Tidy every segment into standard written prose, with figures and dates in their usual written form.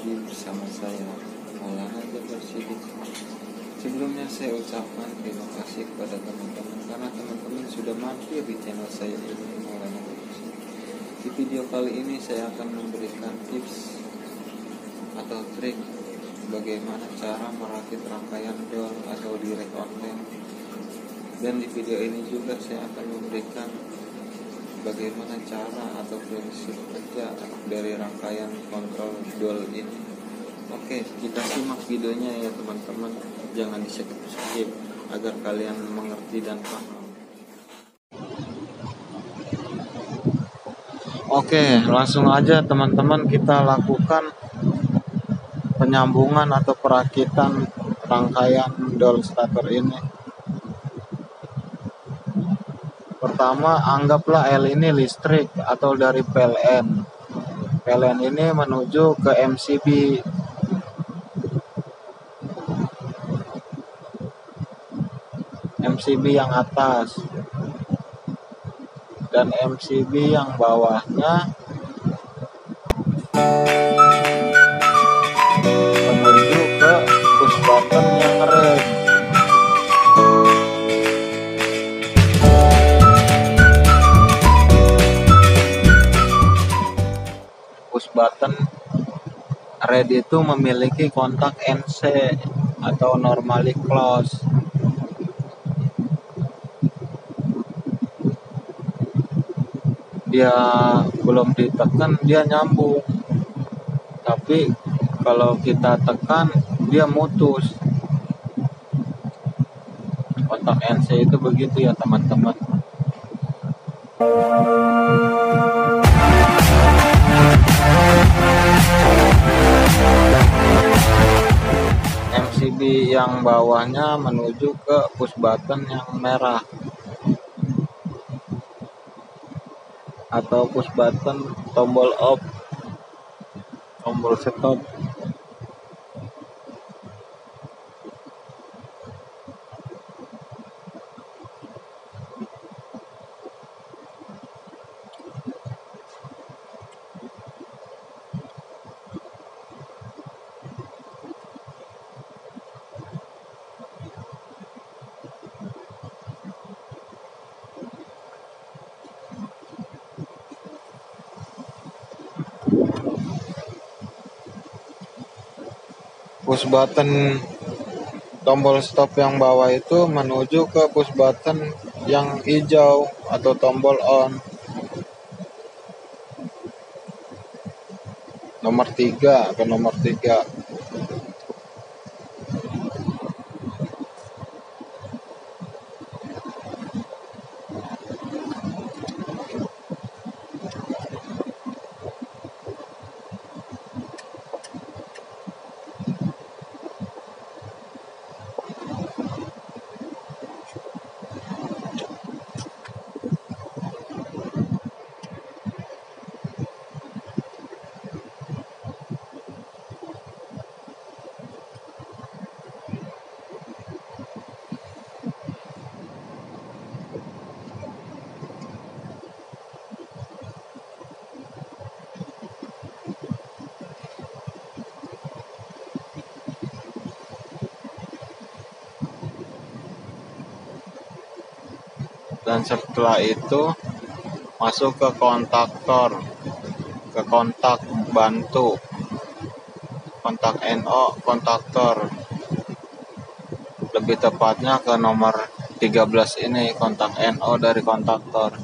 lagi bersama saya Maulana Jabar Sidik. Sebelumnya saya ucapkan terima kasih kepada teman-teman karena teman-teman sudah mampir di channel saya ini, Maulana Jabar Sidik. Di video kali ini saya akan memberikan tips atau trik bagaimana cara merakit rangkaian doll atau direct online. Dan di video ini juga saya akan memberikan bagaimana cara atau prinsip kerja dari rangkaian kontrol doll ini. Oke, kita simak videonya ya teman-teman, jangan di skip agar kalian mengerti dan paham. Oke, langsung aja teman-teman kita lakukan penyambungan atau perakitan rangkaian doll starter ini. Pertama, anggaplah L ini listrik atau dari PLN. PLN ini menuju ke MCB. MCB yang atas dan MCB yang bawahnya menuju ke push button yang red. Push button red itu memiliki kontak NC atau normally close. Dia belum ditekan dia nyambung, tapi kalau kita tekan dia mutus. Kontak NC itu begitu ya teman-teman. MCB yang bawahnya menuju ke push button yang merah atau push button tombol off, tombol stop. Push button tombol stop yang bawah itu menuju ke push button yang hijau atau tombol on. Nomor 3 ke nomor 3. Dan setelah itu masuk ke kontaktor, ke kontak bantu, kontak NO kontaktor, lebih tepatnya ke nomor 13 ini, kontak NO dari kontaktor.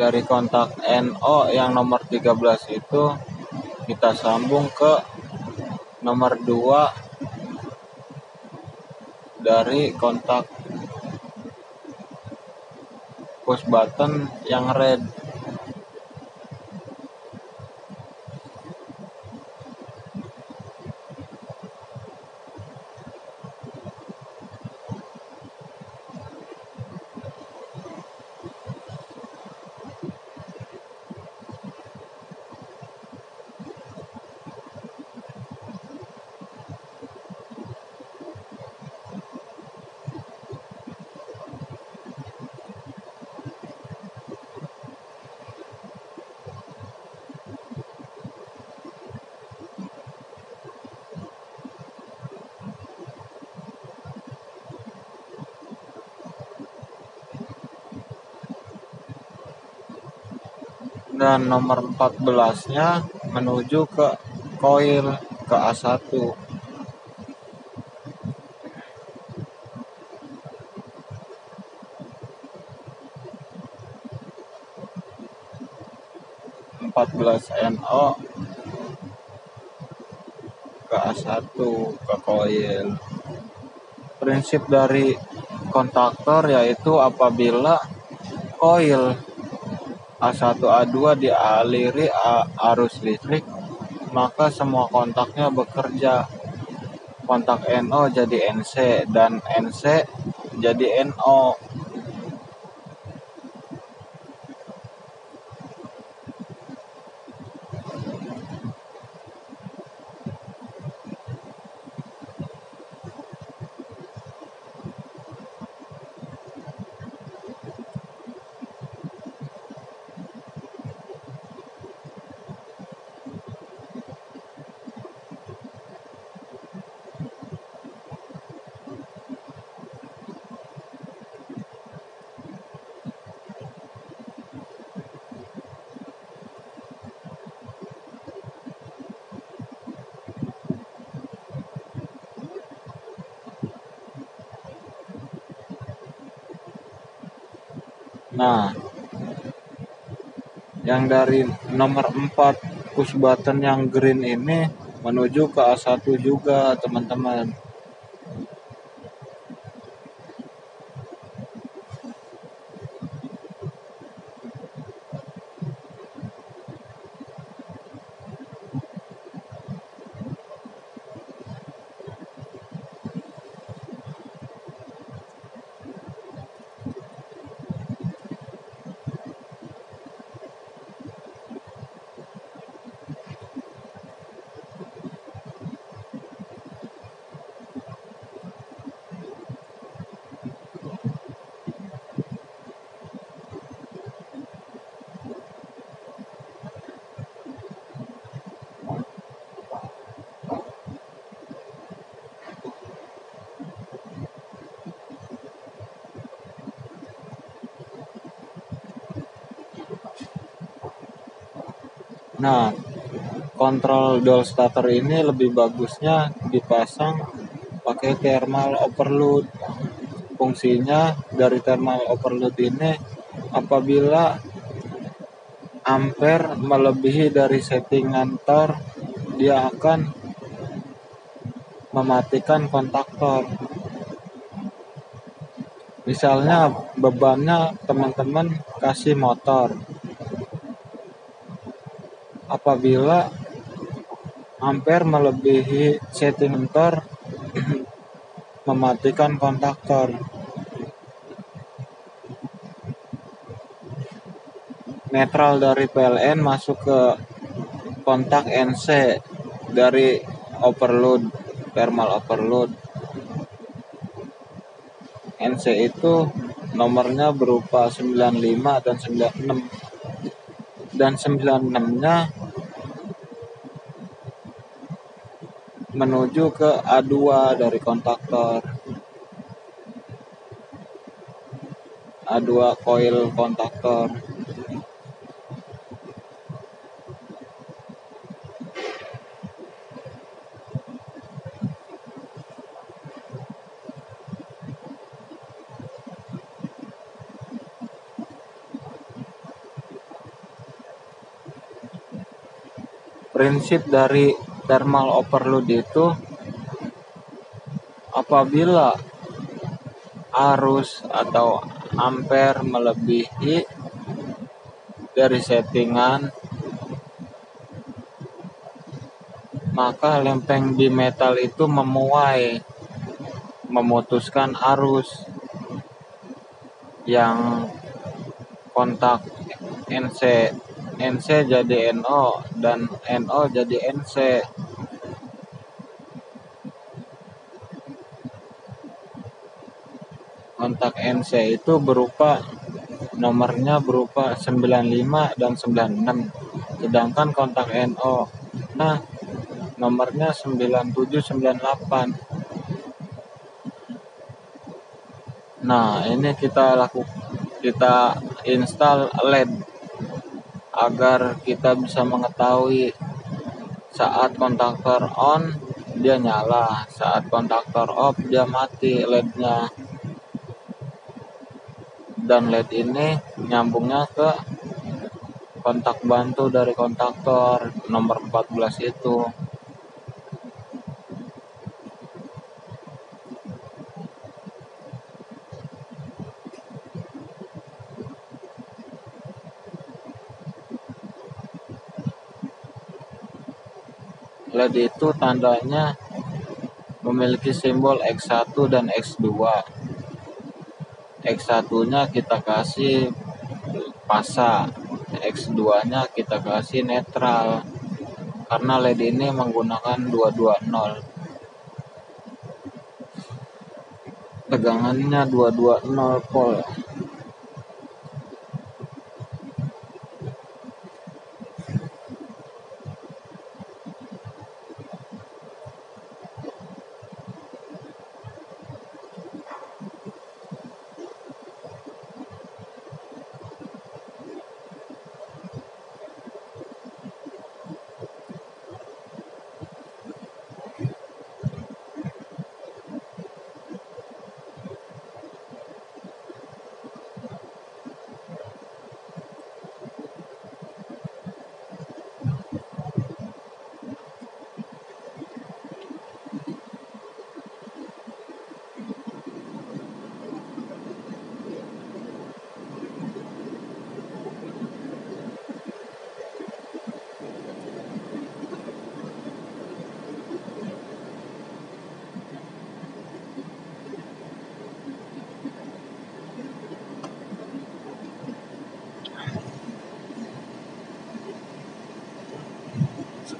dari kontak NO yang nomor 13 itu kita sambung ke nomor 2 dari kontak push button yang red. Dan nomor 14-nya menuju ke koil ke A1. NO ke A1 ke koil. Prinsip dari kontaktor yaitu apabila koil A1 A2 dialiri arus listrik, maka semua kontaknya bekerja. Kontak NO jadi NC dan NC jadi NO. Nah, yang dari nomor 4 push button yang green ini menuju ke A1 juga, teman-teman. Nah, kontrol dual starter ini lebih bagusnya dipasang pakai thermal overload. Fungsinya dari thermal overload ini apabila ampere melebihi dari settingan Tor, dia akan mematikan kontaktor. Misalnya bebannya teman-teman kasih motor. Apabila ampere melebihi settingan Tor, mematikan kontaktor. Netral dari PLN masuk ke kontak NC dari overload, thermal overload. NC itu nomornya berupa 95 dan 96. Dan 96-nya menuju ke A2 dari kontaktor. A2 coil kontaktor. Prinsip dari thermal overload itu apabila arus atau ampere melebihi dari settingan, maka lempeng di metal itu memuai, memutuskan arus yang kontak NC jadi NO dan NO jadi NC. Kontak NC itu nomornya berupa 95 dan 96, sedangkan kontak NO nomornya 97 98. Nah, ini kita install LED agar kita bisa mengetahui saat kontaktor on dia nyala, saat kontaktor off dia mati LED-nya. Dan LED ini nyambungnya ke kontak bantu dari kontaktor nomor 14 itu. LED itu tandanya memiliki simbol X1 dan X2. X1-nya kita kasih pasa, X2-nya kita kasih netral, karena LED ini menggunakan 220. Tegangannya 220 volt.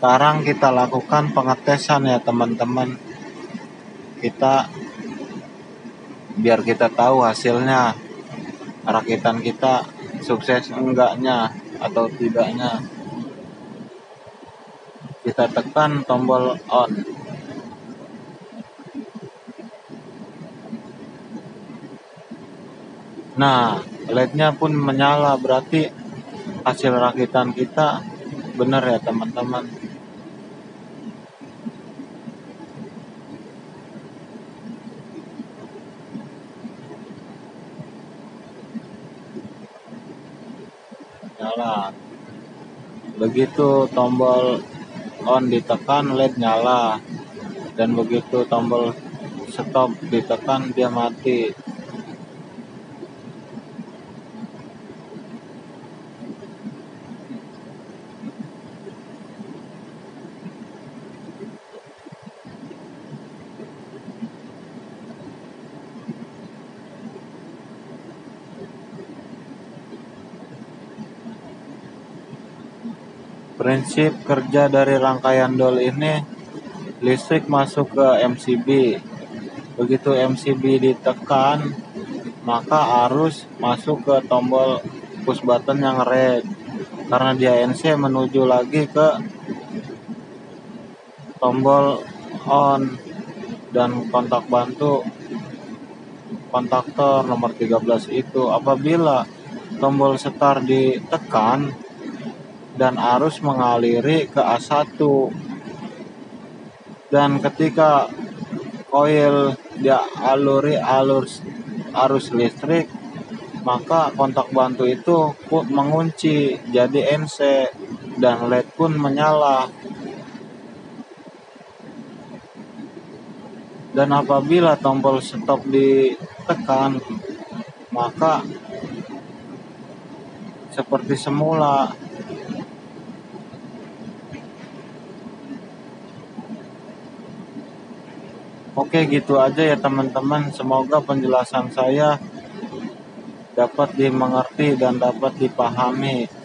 Sekarang kita lakukan pengetesan ya teman-teman. Biar kita tahu hasilnya, rakitan kita sukses enggaknya atau tidaknya. Kita tekan tombol on. Nah, LED-nya pun menyala, berarti hasil rakitan kita benar ya teman-teman. Nyala. Begitu tombol on ditekan, LED nyala, dan begitu tombol stop ditekan dia mati. Prinsip kerja dari rangkaian dol ini, listrik masuk ke MCB. Begitu MCB ditekan, maka arus masuk ke tombol push button yang red. Karena dia NC menuju lagi ke tombol on dan kontak bantu kontaktor nomor 13 itu. Apabila tombol start ditekan dan arus mengaliri ke A1, dan ketika koil dia aluri arus listrik, maka kontak bantu itu mengunci jadi NC dan LED pun menyala. Dan apabila tombol stop ditekan, maka seperti semula. Oke, gitu aja ya teman-teman. Semoga penjelasan saya dapat dimengerti dan dapat dipahami.